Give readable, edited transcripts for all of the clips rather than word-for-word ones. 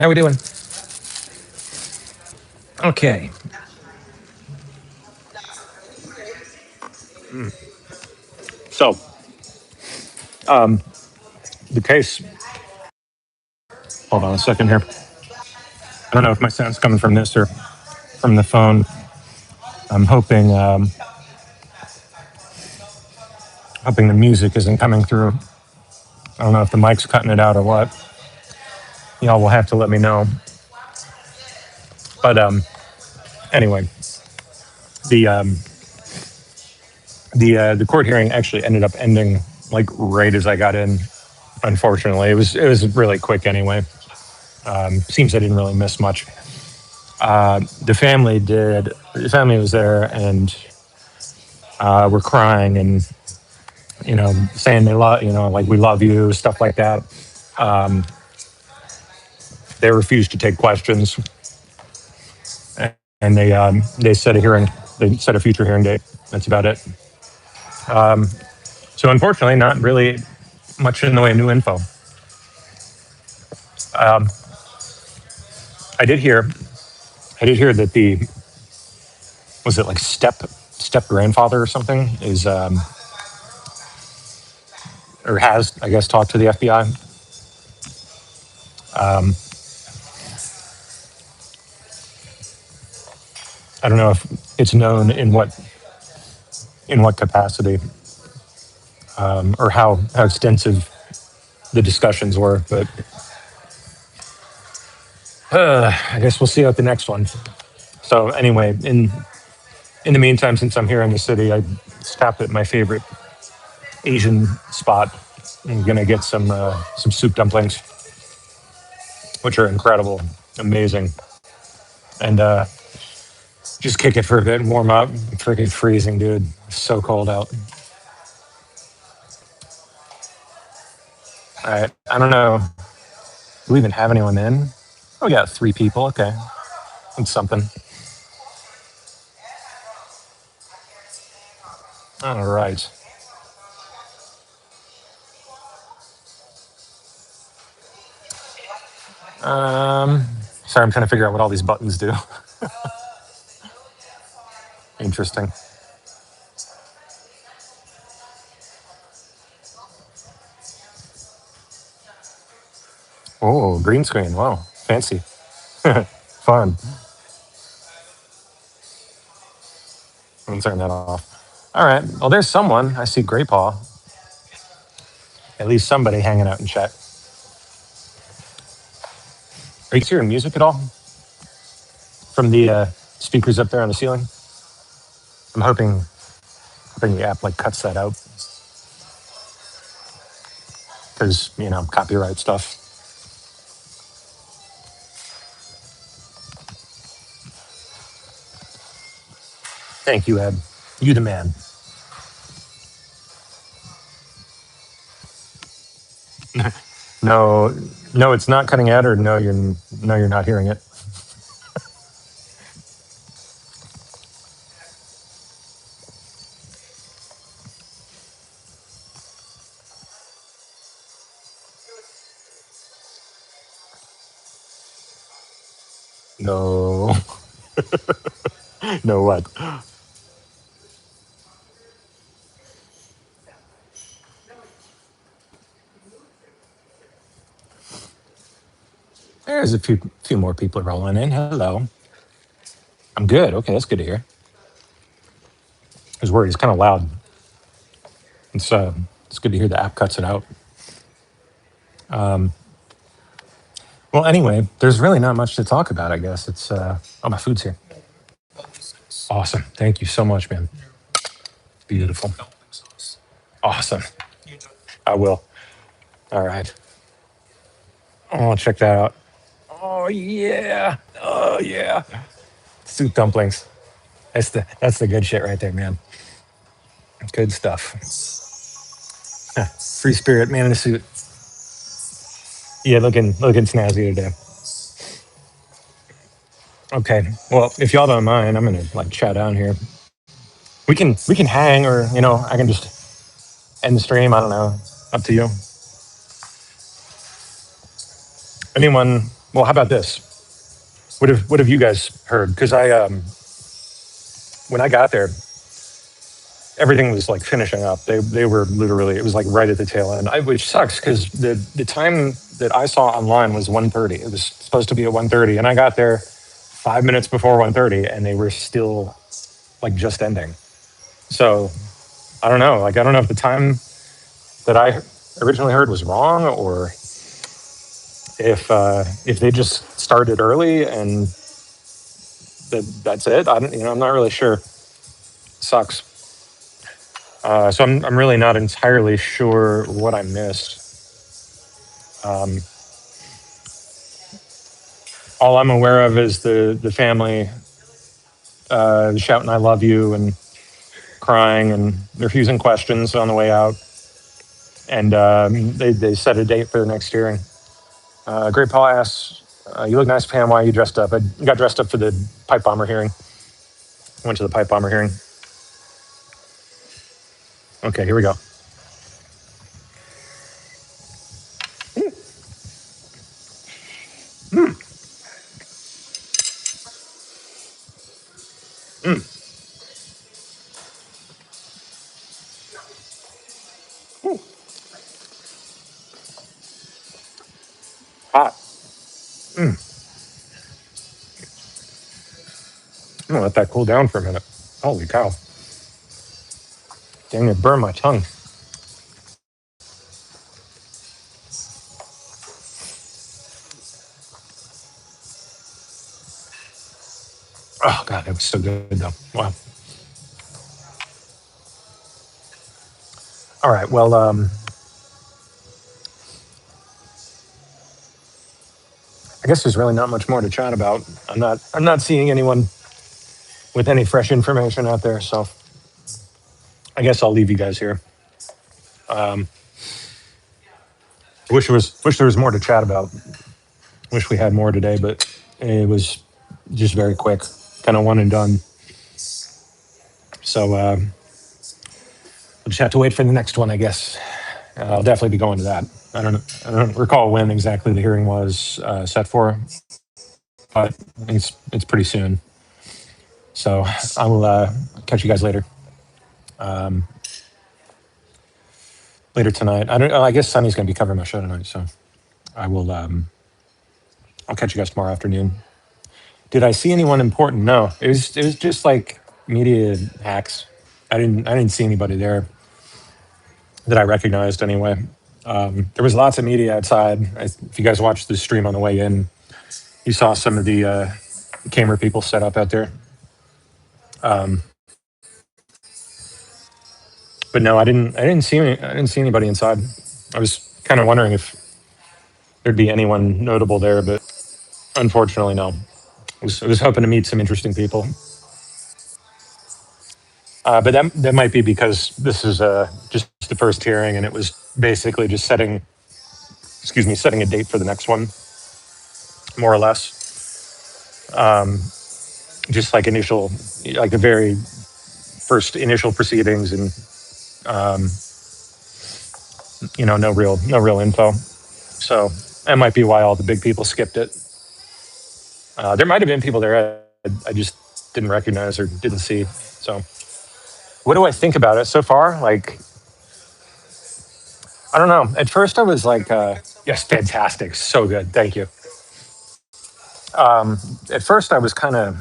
How we doing? Okay. So, the case. Hold on a second here. I don't know if my sound's coming from this or from the phone. I'm hoping hoping the music isn't coming through. I don't know if the mic's cutting it out or what. Y'all will have to let me know. But anyway, the the court hearing actually ended up ending like right as I got in. Unfortunately, it was really quick anyway. Seems I didn't really miss much. The family did. The family was there and were crying and saying they love like we love you, stuff like that. Um, they refused to take questions, and they set a hearing. They set a future hearing date. That's about it. Um, so unfortunately, not really much in the way of new info. Um, I did hear. I did hear that the was it like step grandfather or something is or has, I guess, talked to the FBI. Um, I don't know if it's known in what capacity or how extensive the discussions were, but I guess we'll see at the next one. So anyway, in the meantime, since I'm here in the city, I stopped at my favorite Asian spot. I'm gonna get some soup dumplings, which are incredible, amazing, and just kick it for a bit and warm up. Freaking freezing, dude. It's so cold out. All right, I don't know. Do we even have anyone in? Oh, we got 3 people. Okay, that's something. All right. Sorry, I'm trying to figure out what all these buttons do. Interesting. Oh, green screen. Wow, fancy. Fun. I'm gonna turn that off. All right. Well, there's someone. I see Grey Paw. At least somebody hanging out in chat. Are you hearing music at all from the speakers up there on the ceiling? I'm hoping the app like cuts that out because copyright stuff. Thank you, Ed. You the man. No, no, it's not cutting out, or you're not hearing it. No, no what? There's a few more people rolling in. Hello. I'm good. Okay, that's good to hear. I was worried. It's kind of loud. It's good to hear the app cuts it out. Um, well, anyway, there's really not much to talk about. I guess it's oh, my food's here. Awesome. Thank you so much, man. Beautiful. Awesome. I will. All right. Oh, check that out. Oh yeah. Oh yeah. Soup dumplings. That's the good shit right there, man. Good stuff. Free spirit, man in a suit. Yeah, looking snazzy today. Okay. Well, if y'all don't mind, I'm gonna like chat down here. We can hang, or I can just end the stream. I don't know. Up to you. Anyone Well, how about this? What have you guys heard? Because when I got there, everything was like finishing up. They were literally, it was like right at the tail end, which sucks because the time that I saw online was 1:30. It was supposed to be at 1:30, and I got there 5 minutes before 1:30, and they were still like just ending. So I don't know. Like I don't know if the time that I originally heard was wrong, or if they just started early and that's it. I don't, I'm not really sure. Sucks. So I'm really not entirely sure what I missed. Um, all I'm aware of is the family shouting "I love you" and crying and refusing questions on the way out. And they set a date for the next hearing. Great Paul asks, "You look nice, Pam. Why are you dressed up?" I got dressed up for the pipe bomber hearing. Went to the pipe bomber hearing. Okay, here we go. Mm, mm, mm, hot. Mm. I'm gonna let that cool down for a minute. Holy cow! Dang, it burned my tongue. Oh god, it was so good though. Wow. All right. Well, I guess there's really not much more to chat about. I'm not seeing anyone with any fresh information out there, so I guess I'll leave you guys here. Um, wish there was more to chat about. Wish we had more today, but it was just very quick, kind of one and done. So we'll just have to wait for the next one, I guess. I'll definitely be going to that. I don't recall when exactly the hearing was set for, but it's pretty soon. So I will catch you guys later. Um, later tonight. I don't. I guess Sunny's going to be covering my show tonight, so I will. I'll catch you guys tomorrow afternoon. Did I see anyone important? No. It was just like media hacks. I didn't see anybody there that I recognized anyway. There was lots of media outside. If you guys watched the stream on the way in, you saw some of the camera people set up out there. Um, but no, I didn't see anybody inside. I was kind of wondering if there'd be anyone notable there, but unfortunately, no. I was hoping to meet some interesting people, but that might be because this is just the first hearing, and it was basically just setting a date for the next one, more or less. Um, just like like the very first initial proceedings, and um, no real info. So that might be why all the big people skipped it. There might have been people there I just didn't recognize or didn't see. So, what do I think about it so far? Like, I don't know. At first, I was like, "Yes, fantastic, so good, thank you." Um, at first, I was kind of,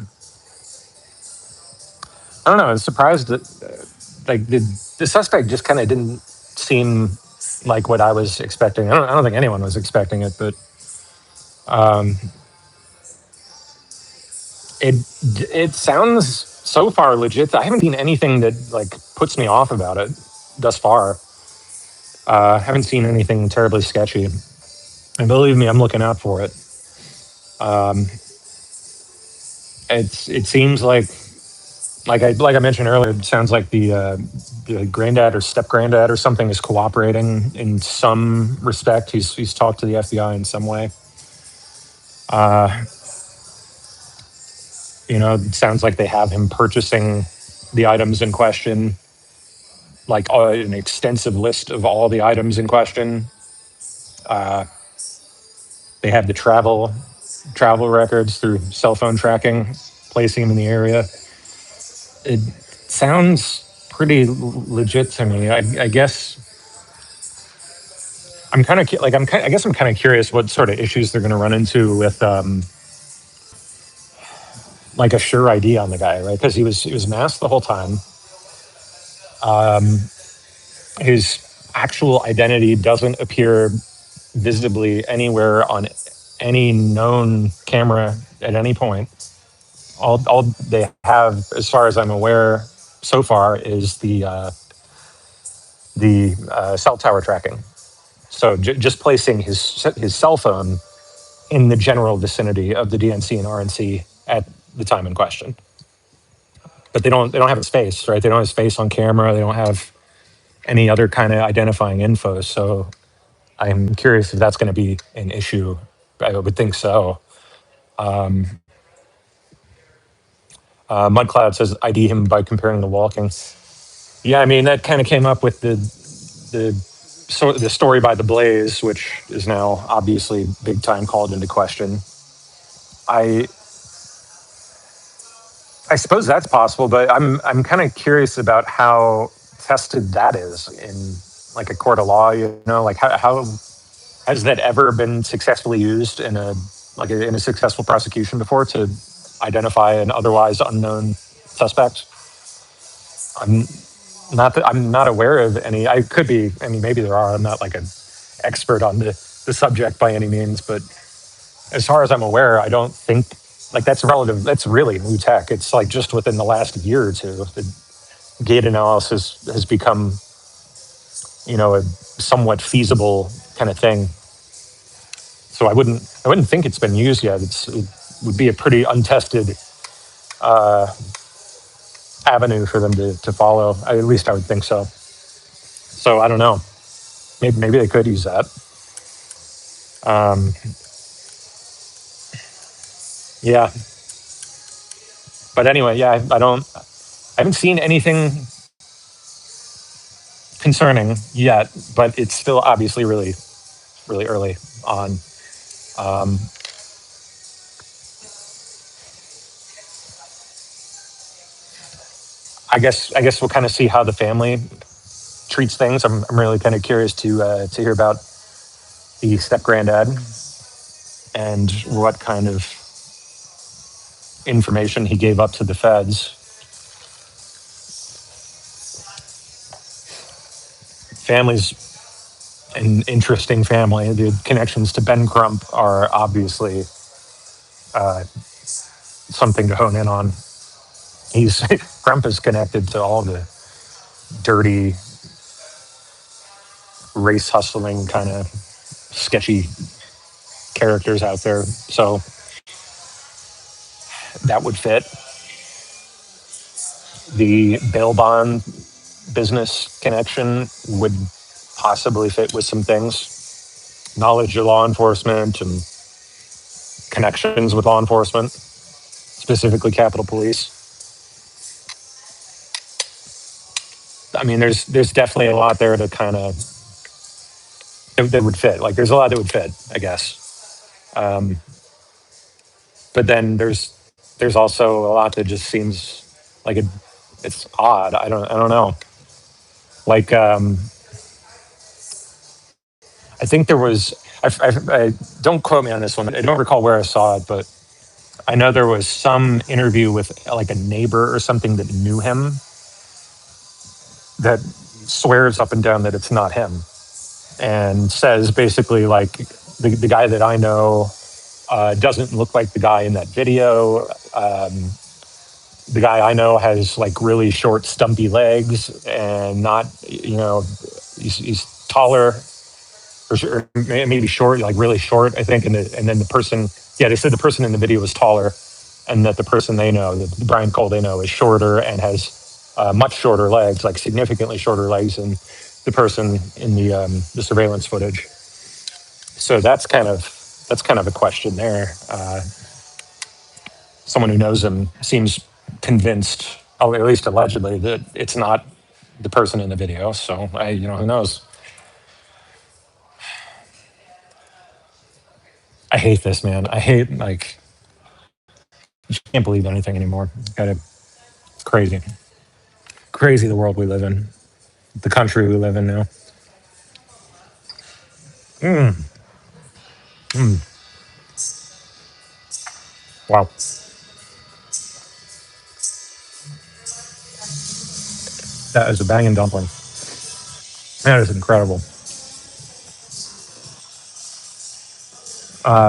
I don't know, I was surprised that like the suspect just kind of didn't seem like what I was expecting. I don't think anyone was expecting it, but um, it it sounds so far legit. I haven't seen anything that like puts me off about it thus far. Haven't seen anything terribly sketchy, and believe me, I'm looking out for it. Um, it seems like I mentioned earlier, it sounds like the granddad or step granddad or something is cooperating in some respect. He's talked to the FBI in some way. Uh, it sounds like they have him purchasing the items in question, like an extensive list of all the items in question. Uh, they have the travel. travel records through cell phone tracking, placing him in the area. It sounds pretty legit to me. I guess I'm kind of like I guess I'm kind of curious what sort of issues they're going to run into with like a sure ID on the guy, right? Because he was masked the whole time. His actual identity doesn't appear visibly anywhere on any known camera at any point. All they have, as far as I'm aware, so far is the cell tower tracking. So just placing his cell phone in the general vicinity of the DNC and RNC at the time in question. But they don't have a space, right? They don't have space on camera. They don't have any other kind of identifying info. So I'm curious if that's going to be an issue. I would think so. Mudcloud says ID him by comparing the walking. Yeah, I mean that kind of came up with the story by the Blaze, which is now obviously big time called into question. I suppose that's possible, but I'm kind of curious about how tested that is in like a court of law. You know, like how has that ever been successfully used in a successful prosecution before to identify an otherwise unknown suspect? I'm I'm not aware of any. I could be. I mean, maybe there are. I'm not like an expert on the subject by any means, but as far as I'm aware, I don't think like that's relative. That's really new tech. It's like just within the last year or two, the gait analysis has become, a somewhat feasible kind of thing. So I wouldn't think it's been used yet. It would be a pretty untested avenue for them to follow. At least I would think so. So I don't know. Maybe they could use that. Yeah. But anyway, yeah, I haven't seen anything concerning yet, but it's still obviously really, really early on. I guess we'll kind of see how the family treats things. I'm really kind of curious to hear about the step granddad and what kind of information he gave up to the feds. Family's an interesting family. The connections to Ben Crump are obviously something to hone in on. Crump is connected to all the dirty, race hustling kind of sketchy characters out there. So that would fit. The bail bond business connection would possibly fit with some things. Knowledge of law enforcement and connections with law enforcement, specifically Capitol Police. I mean, there's definitely a lot there to kind of that would fit. Like, there's a lot that would fit, I guess. But then there's also a lot that just seems like it's odd. I don't know. Like, I think there was. I don't quote me on this one. I don't recall where I saw it, but I know there was some interview with like a neighbor or something that knew him that swears up and down that it's not him, and says basically like the guy that I know doesn't look like the guy in that video. The guy I know has like really short, stumpy legs, and not, he's taller, or maybe short, like really short, I think. And then the person, yeah, they said the person in the video was taller, and that the person they know, the Brian Cole they know, is shorter and has much shorter legs, like significantly shorter legs than the person in the surveillance footage. So that's kind of a question there. Someone who knows him seems convinced, or at least allegedly, that it's not the person in the video. So who knows? I hate this, man. I hate, like, you can't believe anything anymore. It's crazy. Crazy the world we live in, the country we live in now. Mm, mm, wow. That is a banging dumpling. That is incredible.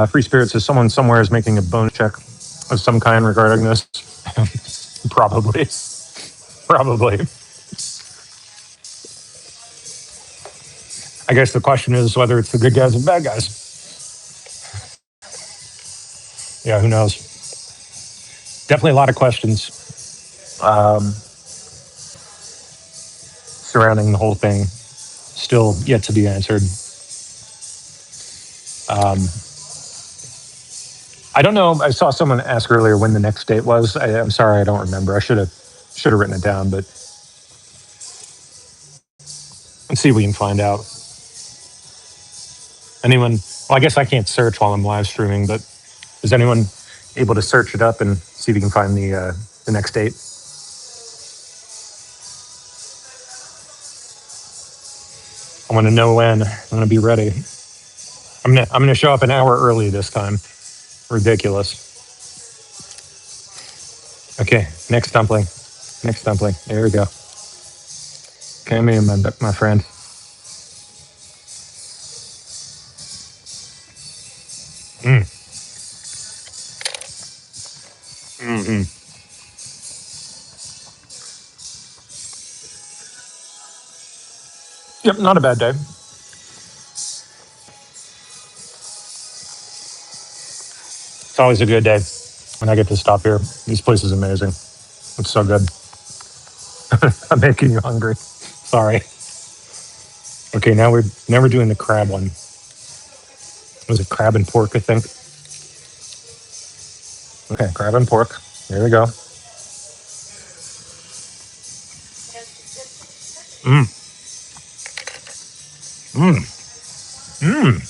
Free Spirit says someone somewhere is making a bonus check of some kind regarding this. Probably. Probably. I guess the question is whether it's the good guys or bad guys. Yeah, who knows? Definitely a lot of questions surrounding the whole thing, still yet to be answered. I don't know. I saw someone ask earlier when the next date was. I'm sorry, I don't remember. I should have written it down, but let's see if we can find out. Anyone? Well, I guess I can't search while I'm live streaming, but is anyone able to search it up and see if you can find the next date? I want to know when. I want to be ready. I'm gonna show up an hour early this time. Ridiculous. Okay, next dumpling. Next dumpling. There we go. Come in, my friend. Mm. Mm-hmm. Yep, not a bad day. It's always a good day when I get to stop here. This place is amazing. It's so good. I'm making you hungry. Sorry. Okay, now we're doing the crab one. Was it crab and pork? I think. Okay, crab and pork. There we go. Mm. Mm. Mm.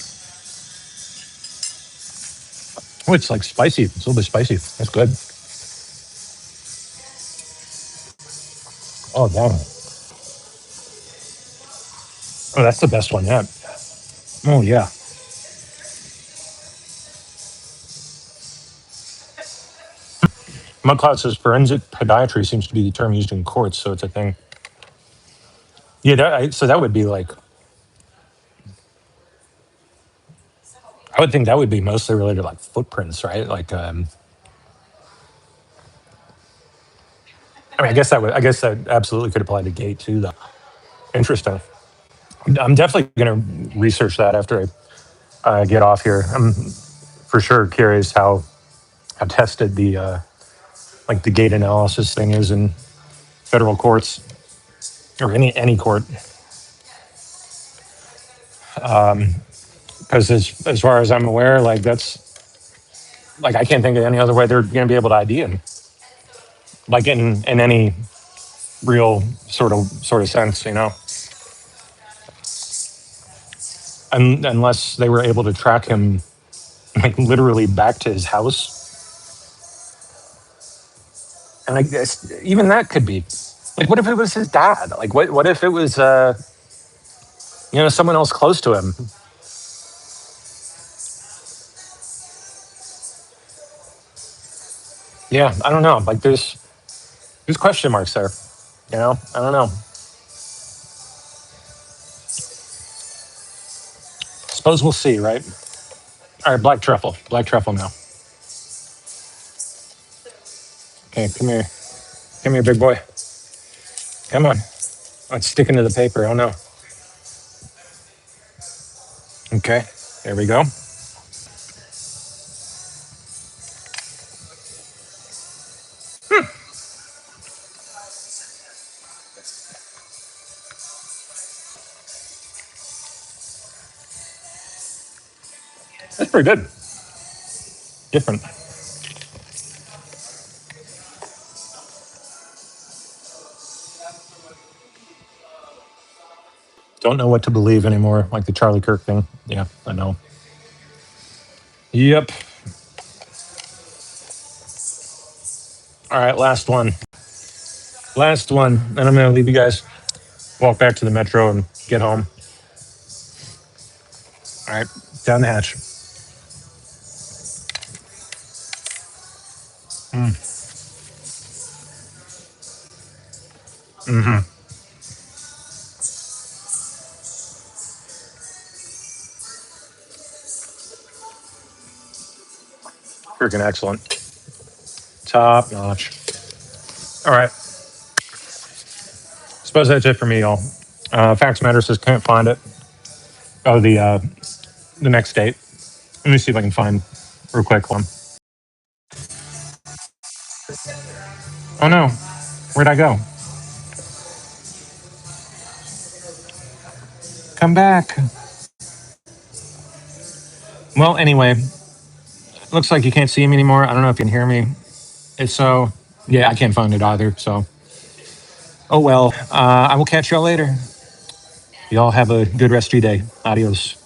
Oh, it's like spicy. It's a little bit spicy. That's good. Oh, damn. Oh, that's the best one yet. Oh, yeah. Mudcloud says forensic podiatry seems to be the term used in courts, so it's a thing. Yeah, so that would be like, I would think that would be mostly related to like footprints, right? Like, I mean, I guess that absolutely could apply to gait too, though. Interesting. I'm definitely going to research that after I get off here. I'm for sure curious how tested the like the gait analysis thing is in federal courts or any court. Because as far as I'm aware, like that's like I can't think of any other way they're going to be able to ID him, like in any real sort of sense, you know, unless they were able to track him like literally back to his house. And I guess even that could be like, what if it was his dad? Like, what if it was someone else close to him? Yeah, I don't know. Like, there's question marks there. You know, I don't know. Suppose we'll see, right? All right, black truffle now. Okay, come here, big boy. Come on. Oh, it's sticking to the paper. Oh no. Okay, there we go. That's pretty good. Different. Don't know what to believe anymore, like the Charlie Kirk thing. Yeah, I know. Yep. All right, last one. Last one. And I'm going to leave you guys, walk back to the metro and get home. All right, down the hatch. Freaking excellent. Top notch. All right. Suppose that's it for me, y'all. Fax Matter says can't find it. Oh, the next date. Let me see if I can find real quick one. Oh no, where'd I go? Come back. Well, anyway, looks like you can't see me anymore. I don't know if you can hear me. If so, yeah, I can't find it either. So, oh well. I will catch y'all later. Y'all have a good rest of your day. Adios.